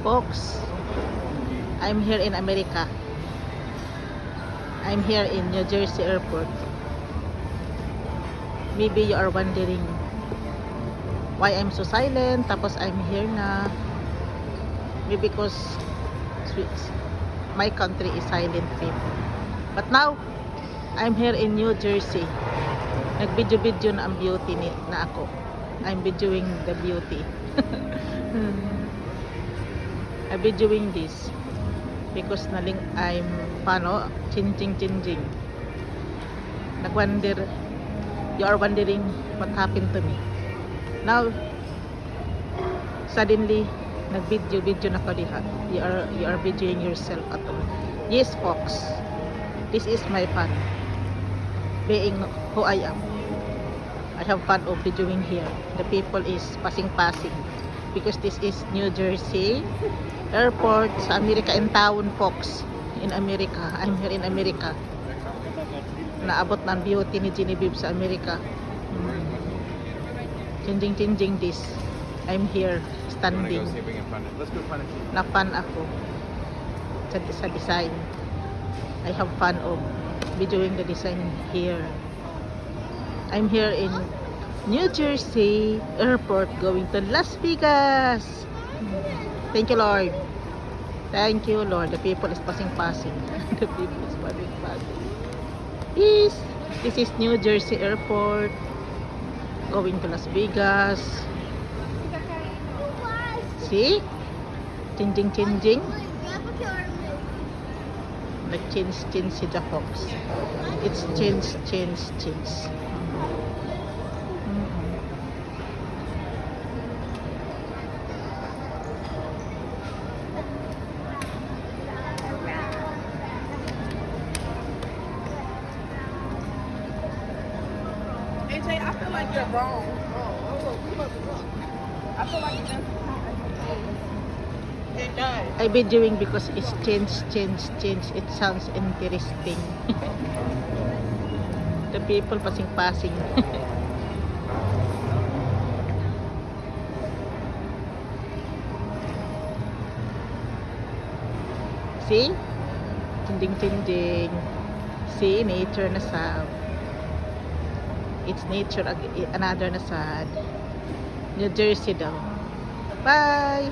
Folks, I'm here in America. I'm here in New Jersey Airport. Maybe you are wondering why I'm so silent, tapos I'm here na. Maybe because my country is silent people. But now, I'm here in New Jersey. Nag-video-video na ang beauty na ako. I'm videoing the beauty. I'm videoing this because I'm changing. You are wondering what happened to me. Now, suddenly, nag-video na ko diha. You are videoing yourself at all. Yes, folks. This is my fun. Being who I am. I have fun of videoing here. The people is passing. Because this is New Jersey Airport sa America in town, folks. In America. I'm here in America. Naabot ng beauty ni Genevieve sa America. Changing this. I'm here standing. Na fun ako sa design. I have fun of videoing the design here. I'm here in New Jersey Airport going to Las Vegas. Thank you, Lord. Thank you, Lord. The people is passing. The people is passing. This is New Jersey Airport going to Las Vegas. See? Changing. Nag-change si the fox. It's change. AJ, I feel like you're wrong. I feel like you're it does. I be doing because it's change. It sounds interesting. The people passing. See? Changing. See, nature na sad. It's nature, another na sad. New Jersey daw. Bye!